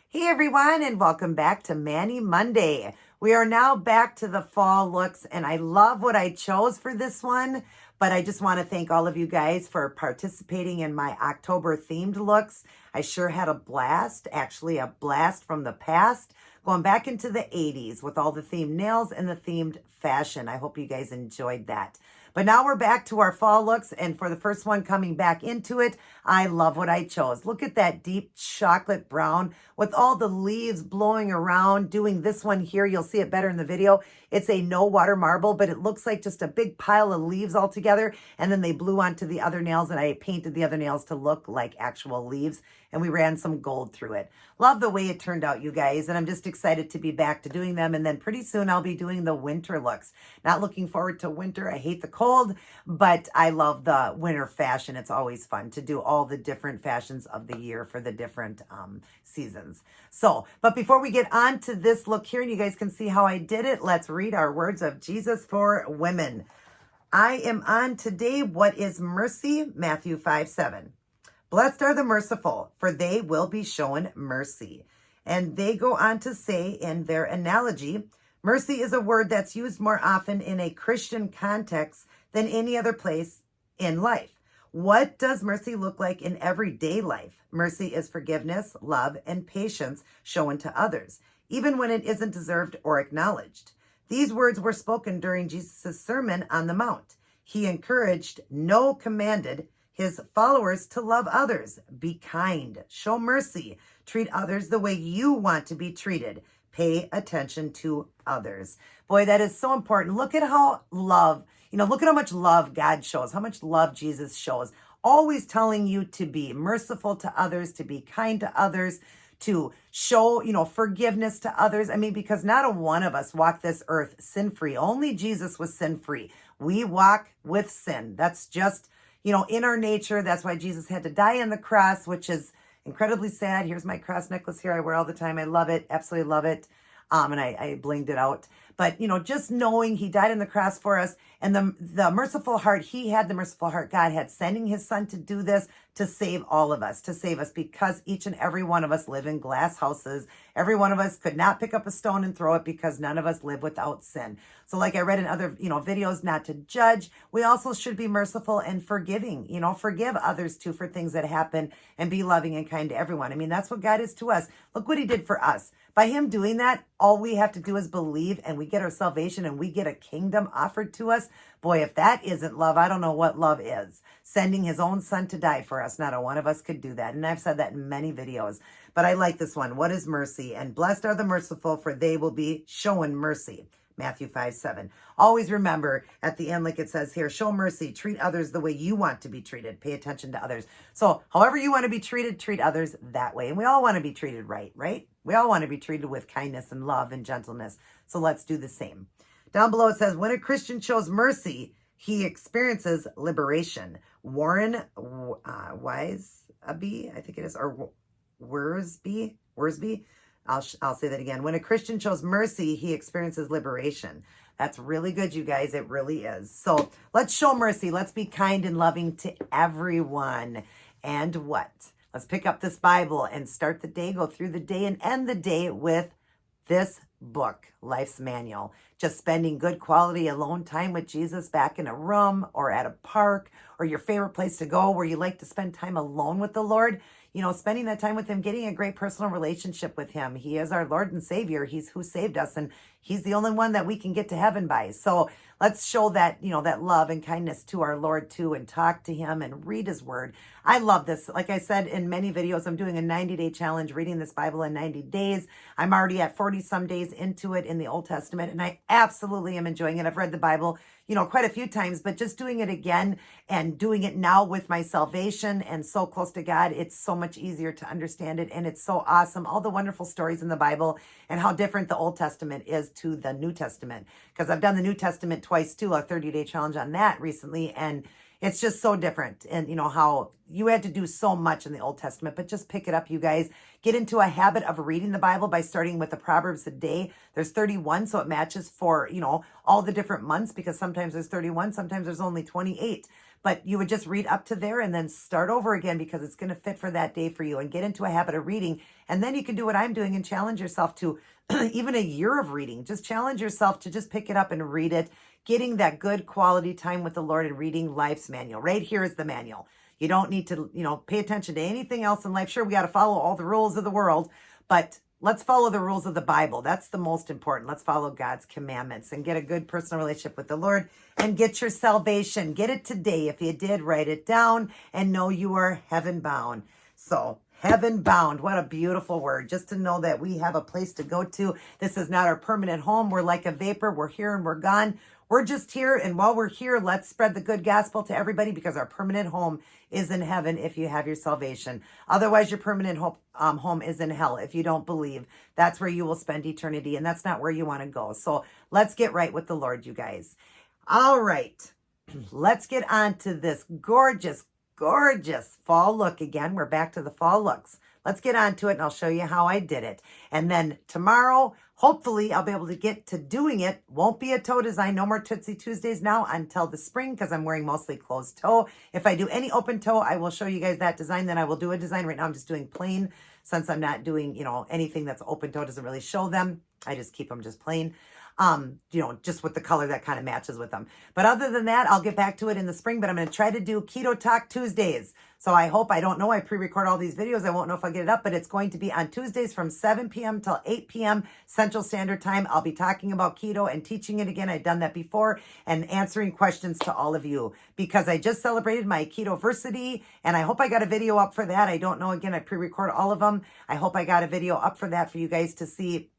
Hey everyone, and welcome back to Manny Monday. We are now back to the fall looks, and I love what I chose for this one, but I just want to thank all of you guys for participating in my October themed looks. I sure had a blast, actually a blast from the past, going back into the 80s with all the themed nails and the themed fashion. I hope you guys enjoyed that. But now we're back to our fall looks, and for the first one coming back into it, I love what I chose. Look at that deep chocolate brown with all the leaves blowing around. Doing this one here, you'll see it better in the video. It's a no water marble, but it looks like just a big pile of leaves all together, and then they blew onto the other nails, and I painted the other nails to look like actual leaves, and we ran some gold through it. Love the way it turned out, you guys, and I'm just excited to be back to doing them, and then pretty soon I'll be doing the winter looks. Not looking forward to winter. I hate the cold, but I love the winter fashion. It's always fun to do all the different fashions of the year for the different seasons. So, but before we get on to this look here, and you guys can see how I did it, let's read our words of Jesus for women. I am on today, what is mercy? Matthew 5:7. Blessed are the merciful, for they will be shown mercy. And they go on to say in their analogy, mercy is a word that's used more often in a Christian context than any other place in life. What does mercy look like in everyday life? Mercy is forgiveness, love, and patience shown to others, even when it isn't deserved or acknowledged. These words were spoken during Jesus' Sermon on the Mount. He encouraged, no commanded, his followers to love others, be kind, show mercy, treat others the way you want to be treated, pay attention to others. Boy, that is so important. Look at how look at how much love God shows, how much love Jesus shows, always telling you to be merciful to others, to be kind to others, to show, forgiveness to others. I mean, because not a one of us walk this earth sin-free. Only Jesus was sin-free. We walk with sin. That's just in our nature. That's why Jesus had to die on the cross, which is incredibly sad. Here's my cross necklace here. I wear all the time. I love it. Absolutely love it. And I blinged it out. But, just knowing he died on the cross for us, and the merciful heart he had, the merciful heart God had, sending his son to do this, to save all of us, to save us, because each and every one of us live in glass houses. Every one of us could not pick up a stone and throw it, because none of us live without sin. So like I read in other, videos, not to judge. We also should be merciful and forgiving, forgive others too for things that happen, and be loving and kind to everyone. I mean, that's what God is to us. Look what he did for us. By him doing that, all we have to do is believe, and we get our salvation, and we get a kingdom offered to us. Boy, if that isn't love, I don't know what love is. Sending his own son to die for us. Not a one of us could do that. And I've said that in many videos. But I like this one. What is mercy? And blessed are the merciful, for they will be shown mercy. Matthew 5:7. Always remember at the end, like it says here, show mercy, treat others the way you want to be treated. Pay attention to others. So however you want to be treated, treat others that way. And we all want to be treated right? We all want to be treated with kindness and love and gentleness. So let's do the same. Down below it says, when a Christian shows mercy, he experiences liberation. Warren Wiseaby, I think it is, or Worsby. I'll say that again. When a Christian shows mercy, he experiences liberation. That's really good, you guys. It really is. So let's show mercy. Let's be kind and loving to everyone. And what? Let's pick up this Bible and start the day, go through the day, and end the day with this book, Life's Manual. Just spending good quality alone time with Jesus back in a room or at a park or your favorite place to go where you like to spend time alone with the Lord. Spending that time with him, getting a great personal relationship with him. He is our Lord and Savior. He's who saved us, and he's the only one that we can get to heaven by. So let's show that, that love and kindness to our Lord too, and talk to him and read his word. I love this. Like I said in many videos, I'm doing a 90-day challenge, reading this Bible in 90 days. I'm already at 40 some days into it in the Old Testament, and I absolutely am enjoying it. I've read the Bible, quite a few times, but just doing it again and doing it now with my salvation and so close to God, it's so much easier to understand it. And it's so awesome. All the wonderful stories in the Bible and how different the Old Testament is to the New Testament. Because I've done the New Testament twice too, a 30-day challenge on that recently. And it's just so different. And how you had to do so much in the Old Testament, but just pick it up, you guys. Get into a habit of reading the Bible by starting with the Proverbs a day. There's 31, so it matches for, all the different months, because sometimes there's 31, sometimes there's only 28. but you would just read up to there and then start over again because it's going to fit for that day for you, and get into a habit of reading. And then you can do what I'm doing and challenge yourself to even a year of reading. Just challenge yourself to just pick it up and read it, getting that good quality time with the Lord and reading life's manual. Right here is the manual. You don't need to, pay attention to anything else in life. Sure, we got to follow all the rules of the world, but let's follow the rules of the Bible. That's the most important. Let's follow God's commandments and get a good personal relationship with the Lord and get your salvation. Get it today. If you did, write it down and know you are heaven bound. So heaven bound, what a beautiful word. Just to know that we have a place to go to. This is not our permanent home. We're like a vapor. We're here and we're gone. We're just here, and while we're here, let's spread the good gospel to everybody, because our permanent home is in heaven if you have your salvation. Otherwise, your permanent home is in hell if you don't believe. That's where you will spend eternity, and that's not where you want to go. So let's get right with the Lord, you guys. All right, let's get on to this gorgeous, gorgeous fall look again. We're back to the fall looks. Let's get on to it, and I'll show you how I did it. And then tomorrow, hopefully, I'll be able to get to doing it. Won't be a toe design. No more Tootsie Tuesdays now until the spring, because I'm wearing mostly closed toe. If I do any open toe, I will show you guys that design. Then I will do a design. Right now, I'm just doing plain, since I'm not doing, anything that's open toe doesn't really show them. I just keep them just plain. Just with the color that kind of matches with them. But other than that, I'll get back to it in the spring, but I'm going to try to do Keto Talk Tuesdays. So I don't know, I pre-record all these videos. I won't know if I'll get it up, but it's going to be on Tuesdays from 7 p.m. till 8 p.m. Central Standard Time. I'll be talking about keto and teaching it again. I've done that before, and answering questions to all of you, because I just celebrated my Ketoversity, and I hope I got a video up for that. I don't know. Again, I pre-record all of them. I hope I got a video up for that for you guys to see.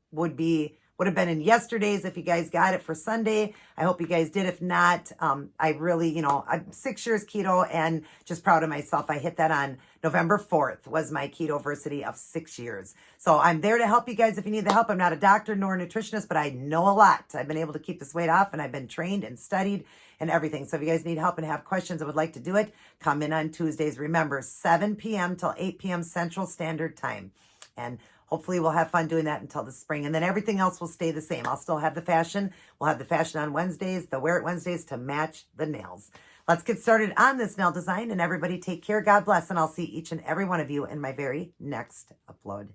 Would have been in yesterday's if you guys got it for Sunday. I hope you guys did. If not, I really, I'm 6 years keto and just proud of myself. I hit that on November 4th was my Ketoversity of 6 years. So I'm there to help you guys if you need the help. I'm not a doctor nor a nutritionist, but I know a lot. I've been able to keep this weight off, and I've been trained and studied and everything. So if you guys need help and have questions and would like to do it, come in on Tuesdays. Remember, 7 p.m. till 8 p.m. Central Standard Time. And hopefully we'll have fun doing that until the spring. And then everything else will stay the same. I'll still have the fashion. We'll have the fashion on Wednesdays, the Wear It Wednesdays to match the nails. Let's get started on this nail design. And everybody take care. God bless. And I'll see each and every one of you in my very next upload.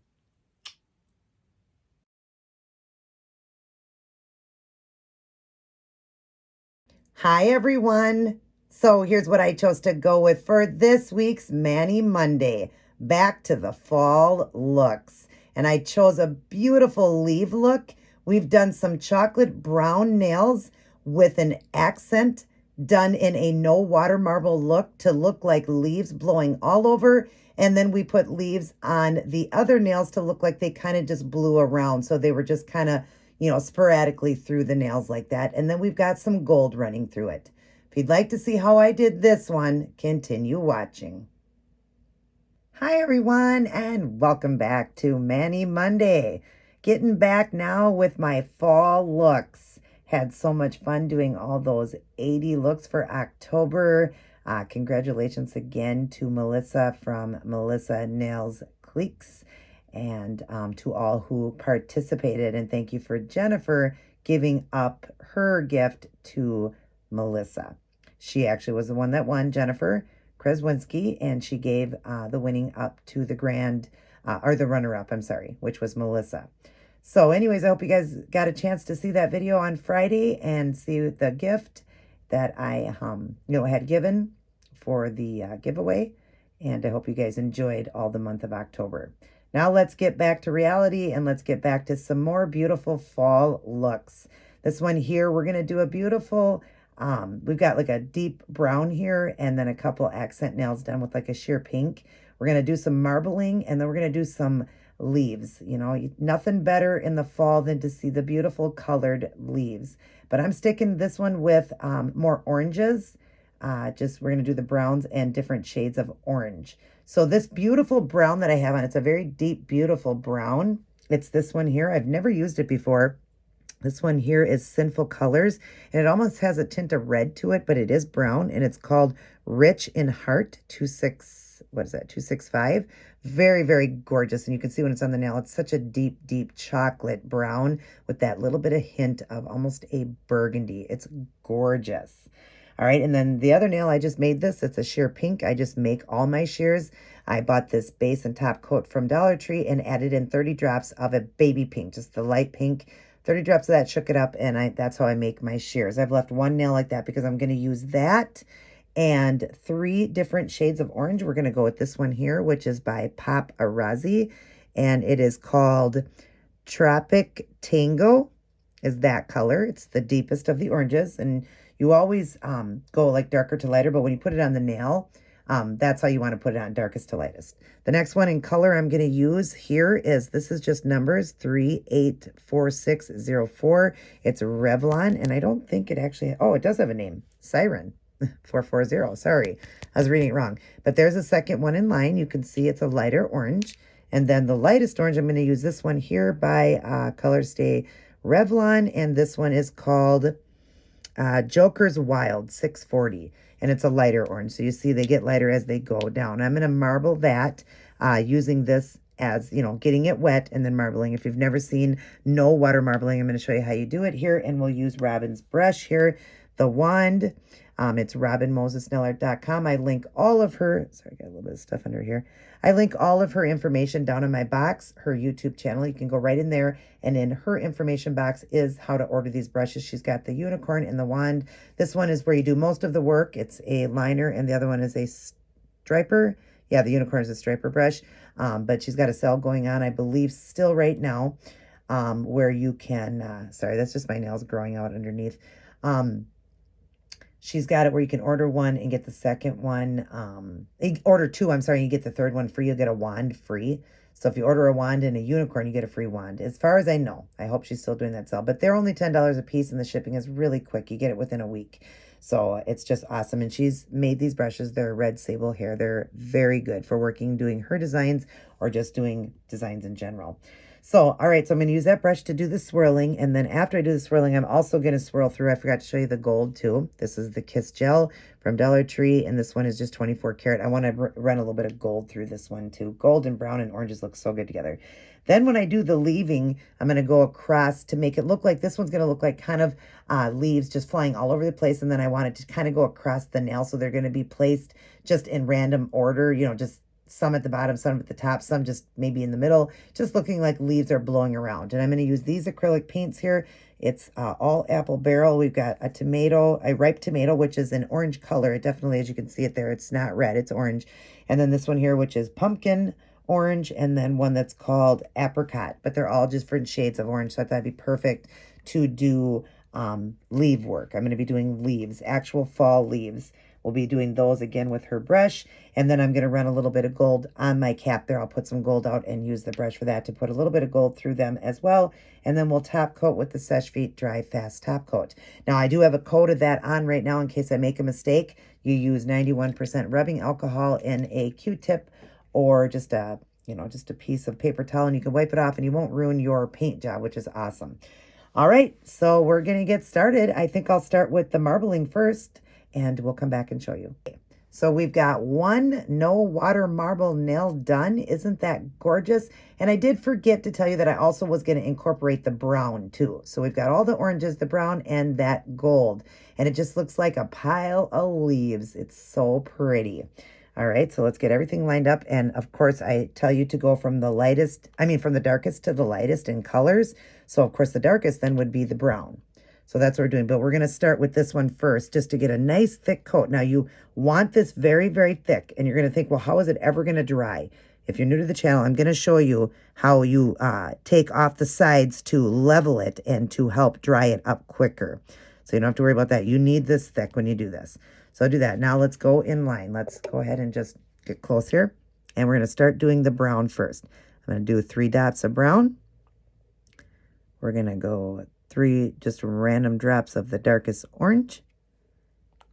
Hi, everyone. So here's what I chose to go with for this week's Mani Monday. Back to the fall looks. And I chose a beautiful leaf look. We've done some chocolate brown nails with an accent done in a no water marble look to look like leaves blowing all over. And then we put leaves on the other nails to look like they kind of just blew around. So they were just kind of, sporadically through the nails like that. And then we've got some gold running through it. If you'd like to see how I did this one, continue watching. Hi, everyone, and welcome back to Mani Monday. Getting back now with my fall looks. Had so much fun doing all those 80 looks for October. Congratulations again to Melissa from Melissa Nails Cliques, and to all who participated. And thank you for Jennifer giving up her gift to Melissa. She actually was the one that won, Jennifer Kreswinski, and she gave the winning up to the the runner-up, which was Melissa. So anyways, I hope you guys got a chance to see that video on Friday and see the gift that I, had given for the giveaway. And I hope you guys enjoyed all the month of October. Now let's get back to reality, and let's get back to some more beautiful fall looks. This one here, we're going to do a beautiful we've got like a deep brown here, and then a couple accent nails done with like a sheer pink. We're going to do some marbling, and then we're going to do some leaves. Nothing better in the fall than to see the beautiful colored leaves. But I'm sticking this one with more oranges. We're going to do the browns and different shades of orange. So this beautiful brown that I have on, it's a very deep, beautiful brown. It's this one here. I've never used it before. This one here is Sinful Colors, and it almost has a tint of red to it, but it is brown, and it's called Rich in Heart 265. Very, very gorgeous, and you can see when it's on the nail, it's such a deep, deep chocolate brown with that little bit of hint of almost a burgundy. It's gorgeous. All right, and then the other nail, I just made this. It's a sheer pink. I just make all my shears. I bought this base and top coat from Dollar Tree and added in 30 drops of a baby pink, just the light pink. 30 drops of that, shook it up, and that's how I make my shears. I've left one nail like that because I'm going to use that and 3 different shades of orange. We're going to go with this one here, which is by Pop Arazzi, and it is called Tropic Tango, is that color. It's the deepest of the oranges, and you always go like darker to lighter, but when you put it on the nail, that's how you want to put it on, darkest to lightest. The next one in color I'm going to use here is, this is just numbers 384604. It's Revlon, and I don't think it actually, oh, it does have a name, Siren. 440. Sorry, I was reading it wrong. But there's a second one in line. You can see it's a lighter orange. And then the lightest orange, I'm going to use this one here by Color Stay Revlon. And this one is called Joker's Wild 640. And it's a lighter orange. So you see they get lighter as they go down. I'm going to marble that using this as, you know, getting it wet and then marbling. If you've never seen no water marbling, I'm going to show you how you do it here. And we'll use Robin's brush here. The wand, it's robinmosesnellart.com. I link all of her, sorry, I got a little bit of stuff under here. I link all of her information down in my box, her YouTube channel. You can go right in there, and in her information box is how to order these brushes. She's got the unicorn and the wand. This one is where you do most of the work. It's a liner, and the other one is a striper. Yeah, the unicorn is a striper brush, but she's got a sale going on, I believe, still right now, where you can, sorry, that's just my nails growing out underneath. She's got it where you can order one and get the second one. Order 2, I'm sorry, you get the third one free. You'll get a wand free. So if you order a wand and a unicorn, you get a free wand. As far as I know, I hope she's still doing that sale. But they're only $10 a piece, and the shipping is really quick. You get it within a week. So it's just awesome. And she's made these brushes. They're red sable hair. They're very good for working, doing her designs, or just doing designs in general. So, all right, so I'm going to use that brush to do the swirling, and then after I do the swirling, I'm also going to swirl through. I forgot to show you the gold, too. This is the Kiss Gel from Dollar Tree, and this one is just 24 karat. I want to run a little bit of gold through this one, too. Gold and brown and oranges look so good together. Then when I do the leaving, I'm going to go across to make it look like, this one's going to look like kind of leaves just flying all over the place, and then I want it to kind of go across the nail, so they're going to be placed just in random order, you know, just some at the bottom, some at the top, some just maybe in the middle, just looking like leaves are blowing around. And I'm going to use these acrylic paints here. It's all apple barrel. We've got a tomato, a ripe tomato, which is an orange color. It definitely, as you can see it there, it's not red, it's orange. And then this one here, which is pumpkin orange, and then one that's called apricot. But they're all just different shades of orange, so I thought that'd be perfect to do leaf work. I'm going to be doing leaves, actual fall leaves. We'll be doing those again with her brush. And then I'm going to run a little bit of gold on my cap there. I'll put some gold out and use the brush for that to put a little bit of gold through them as well. And then we'll top coat with the Seche Vite Dry Fast Top Coat. Now, I do have a coat of that on right now in case I make a mistake. You use 91% rubbing alcohol in a Q-tip or just a, you know, just a piece of paper towel, and you can wipe it off and you won't ruin your paint job, which is awesome. All right, so we're going to get started. I think I'll start with the marbling first, and we'll come back and show you. So we've got one no water marble nail done. Isn't that gorgeous? And I did forget to tell you that I also was going to incorporate the brown too. So we've got all the oranges, the brown, and that gold. And it just looks like a pile of leaves. It's so pretty. All right, so let's get everything lined up. And of course, I tell you to go from the from the darkest to the lightest in colors. So of course, the darkest then would be the brown. So that's what we're doing. But we're going to start with this one first just to get a nice thick coat. Now you want this very, very thick. And you're going to think, well, how is it ever going to dry? If you're new to the channel, I'm going to show you how you take off the sides to level it and to help dry it up quicker. So you don't have to worry about that. You need this thick when you do this. So do that. Now let's go in line. Let's go ahead and just get close here. And we're going to start doing the brown first. I'm going to do 3 dots of brown. We're going to go 3 just random drops of the darkest orange.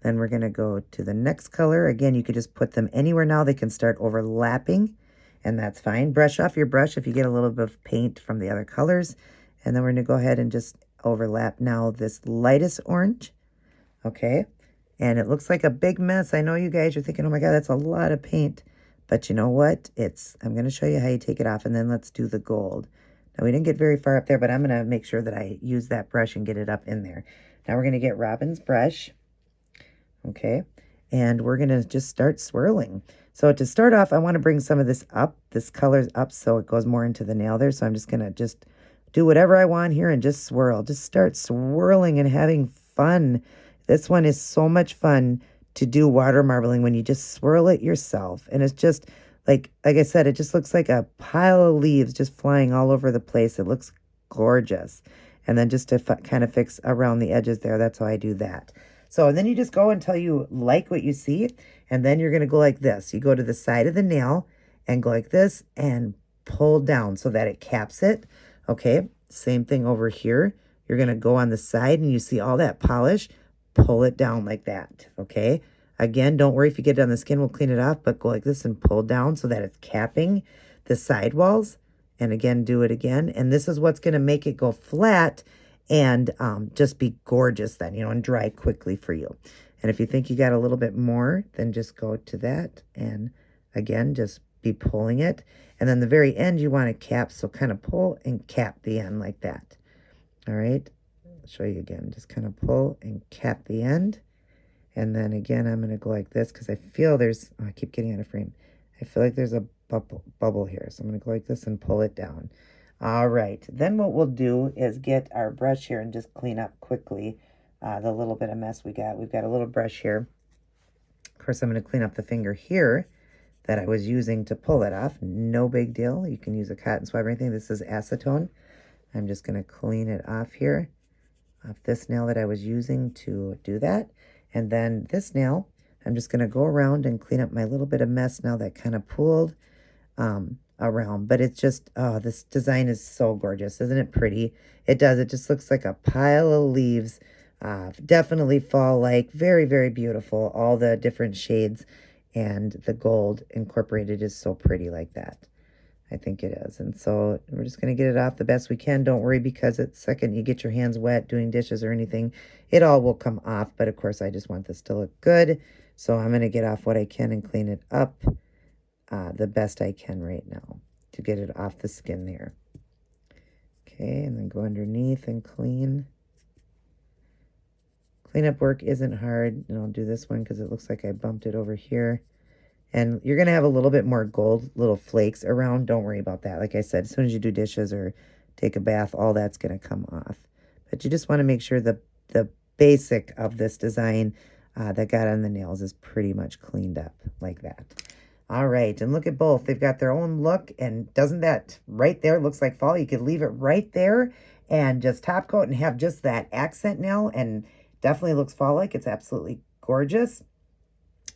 Then we're going to go to the next color. Again, you could just put them anywhere now. They can start overlapping, and that's fine. Brush off your brush if you get a little bit of paint from the other colors. And then we're going to go ahead and just overlap now this lightest orange. Okay. And it looks like a big mess. I know you guys are thinking, oh my God, that's a lot of paint. But you know what? I'm going to show you how you take it off, and then let's do the gold. Now, we didn't get very far up there, but I'm going to make sure that I use that brush and get it up in there. Now, we're going to get Robin's brush. okay? And we're going to just start swirling. So to start off, I want to bring some of this up, this color up, so it goes more into the nail there. So I'm just going to just do whatever I want here and just swirl. Just start swirling and having fun. This one is so much fun to do water marbling when you just swirl it yourself. And it's just like I said, it just looks like a pile of leaves just flying all over the place. It looks gorgeous. And then just to kind of fix around the edges there, that's how I do that. So and then you just go until you like what you see. And then you're going to go like this. You go to the side of the nail and go like this and pull down so that it caps it. Okay, same thing over here. You're going to go on the side and you see all that polish. Pull it down like that, okay? Again, don't worry if you get it on the skin, we'll clean it off, but go like this and pull down so that it's capping the side walls. And again, do it again. And this is what's going to make it go flat and just be gorgeous then, you know, and dry quickly for you. And if you think you got a little bit more, then just go to that. And again, just be pulling it. And then the very end, you want to cap. So kind of pull and cap the end like that. All right. I'll show you again. Just kind of pull and cap the end. And then again, I'm going to go like this because I feel there's, oh, I keep getting out of frame. I feel like there's a bubble here. So I'm going to go like this and pull it down. All right. Then what we'll do is get our brush here and just clean up quickly the little bit of mess we got. We've got a little brush here. Of course, I'm going to clean up the finger here that I was using to pull it off. No big deal. You can use a cotton swab or anything. This is acetone. I'm just going to clean it off here, off this nail that I was using to do that. And then this nail, I'm just going to go around and clean up my little bit of mess now that kind of pooled around. But it's just, oh, this design is so gorgeous. Isn't it pretty? It does. It just looks like a pile of leaves. Definitely fall-like. Very, very beautiful. All the different shades and the gold incorporated is so pretty like that. I think it is. And so we're just going to get it off the best we can. Don't worry, because the second you get your hands wet doing dishes or anything, it all will come off. But of course, I just want this to look good. So I'm going to get off what I can and clean it up the best I can right now to get it off the skin there. Okay, and then go underneath and clean. Cleanup work isn't hard. And I'll do this one because it looks like I bumped it over here. And you're going to have a little bit more gold, little flakes around. Don't worry about that. Like I said, as soon as you do dishes or take a bath, all that's going to come off. But you just want to make sure the basic of this design that got on the nails is pretty much cleaned up like that. All right, and look at both. They've got their own look, and doesn't that right there looks like fall? You could leave it right there and just top coat and have just that accent nail, and definitely looks fall-like. It's absolutely gorgeous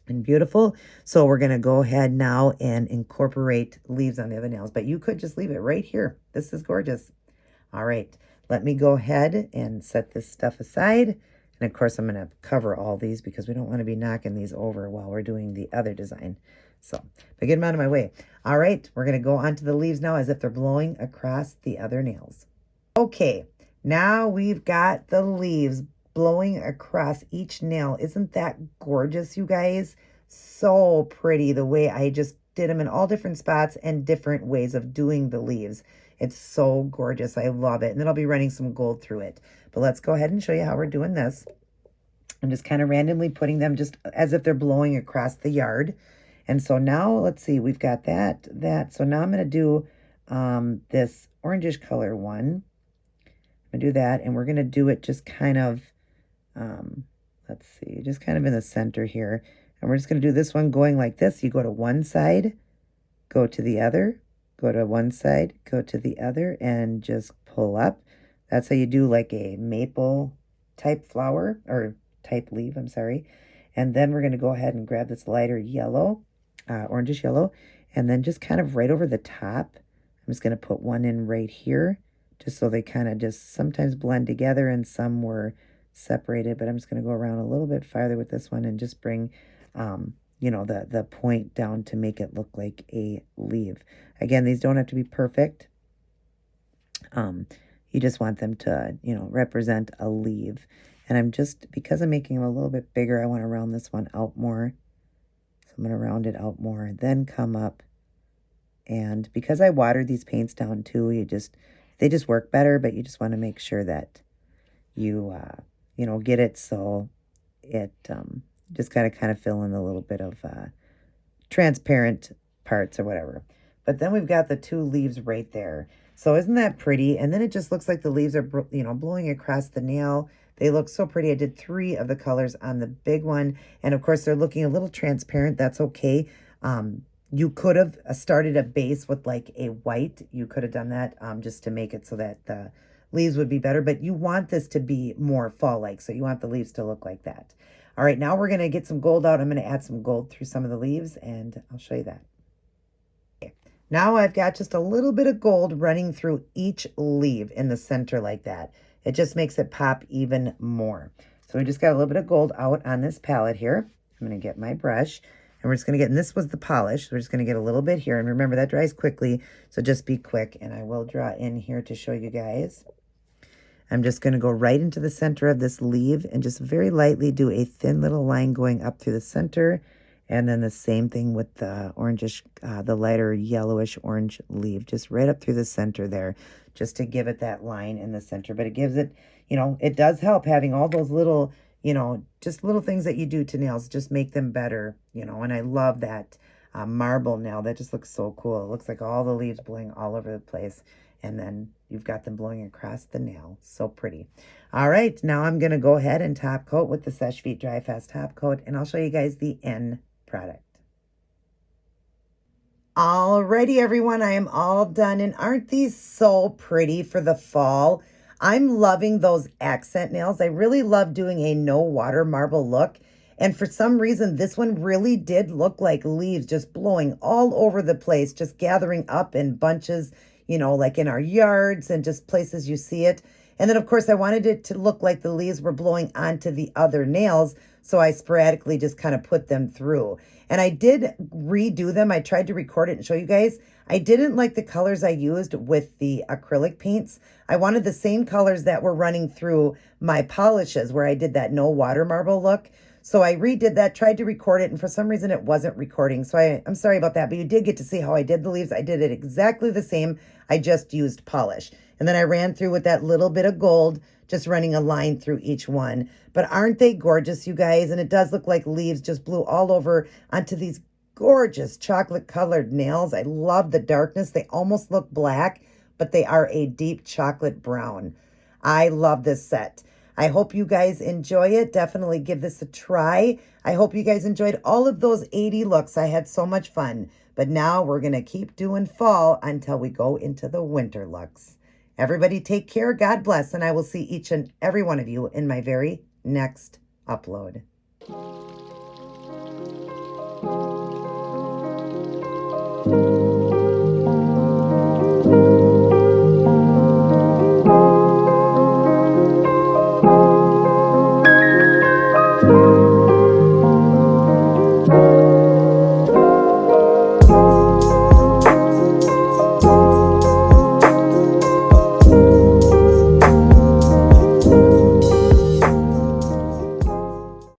and beautiful. So we're going to go ahead now and incorporate leaves on the other nails, but you could just leave it right here. This is gorgeous. All right, let me go ahead and set this stuff aside. And of course, I'm going to cover all these because we don't want to be knocking these over while we're doing the other design. So, but get them out of my way. All right, we're going to go onto the leaves now as if they're blowing across the other nails. Okay, now we've got the leaves blowing across each nail. Isn't that gorgeous, you guys? So pretty the way I just did them in all different spots and different ways of doing the leaves. It's so gorgeous. I love it. And then I'll be running some gold through it. But let's go ahead and show you how we're doing this. I'm just kind of randomly putting them just as if they're blowing across the yard. And so now, let's see, we've got that. So now I'm going to do this orangish color one. I'm going to do that, and we're going to do it just kind of, let's see, just kind of in the center here. And we're just going to do this one going like this. You go to one side, go to the other, go to one side, go to the other, and just pull up. That's how you do like a maple type flower, or type leaf, I'm sorry. And then we're going to go ahead and grab this lighter yellow, orangish yellow, and then just kind of right over the top, I'm just going to put one in right here, just so they kind of just sometimes blend together and some were separated. But I'm just going to go around a little bit farther with this one and just bring, you know, the point down to make it look like a leaf. Again, these don't have to be perfect. You just want them to, you know, represent a leaf. And I'm just, because I'm making them a little bit bigger, I want to round this one out more. So I'm going to round it out more, then come up. And because I watered these paints down too, they just work better, but you just want to make sure that you, you know, get it so it Just got to kind of fill in a little bit of transparent parts or whatever. But then we've got the 2 leaves right there. So isn't that pretty? And then it just looks like the leaves are, you know, blowing across the nail. They look so pretty. I did 3 of the colors on the big one. And of course, they're looking a little transparent. That's okay. You could have started a base with like a white. You could have done that just to make it so that the leaves would be better. But you want this to be more fall-like. So you want the leaves to look like that. All right, now we're going to get some gold out. I'm going to add some gold through some of the leaves, and I'll show you that. Okay. Now I've got just a little bit of gold running through each leaf in the center like that. It just makes it pop even more. So we just got a little bit of gold out on this palette here. I'm going to get my brush, and we're just going to get, and this was the polish. We're just going to get a little bit here, and remember that dries quickly, so just be quick, and I will draw in here to show you guys. I'm just going to go right into the center of this leaf and just very lightly do a thin little line going up through the center. And then the same thing with the orangish, the lighter yellowish orange leaf, just right up through the center there, just to give it that line in the center. But it gives it, you know, it does help having all those little, you know, just little things that you do to nails, just make them better, you know. And I love that marble nail. That just looks so cool. It looks like all the leaves blowing all over the place. And then you've got them blowing across the nail. So pretty. All right, now I'm going to go ahead and top coat with the Seche Vite Dry Fast Top Coat, and I'll show you guys the end product. Alrighty, everyone, I am all done. And aren't these so pretty for the fall? I'm loving those accent nails. I really love doing a no water marble look. And for some reason, this one really did look like leaves just blowing all over the place, just gathering up in bunches, you know, like in our yards and just places you see it. And then, of course, I wanted it to look like the leaves were blowing onto the other nails, so I sporadically just kind of put them through. And I did redo them. I tried to record it and show you guys. I didn't like the colors I used with the acrylic paints. I wanted the same colors that were running through my polishes where I did that no water marble look. So I redid that, tried to record it, and for some reason it wasn't recording. So I'm sorry about that, but you did get to see how I did the leaves. I did it exactly the same. I just used polish. And then I ran through with that little bit of gold, just running a line through each one. But aren't they gorgeous, you guys? And it does look like leaves just blew all over onto these gorgeous chocolate-colored nails. I love the darkness. They almost look black, but they are a deep chocolate brown. I love this set. I hope you guys enjoy it. Definitely give this a try. I hope you guys enjoyed all of those 80 looks. I had so much fun. But now we're going to keep doing fall until we go into the winter looks. Everybody take care. God bless. And I will see each and every one of you in my very next upload.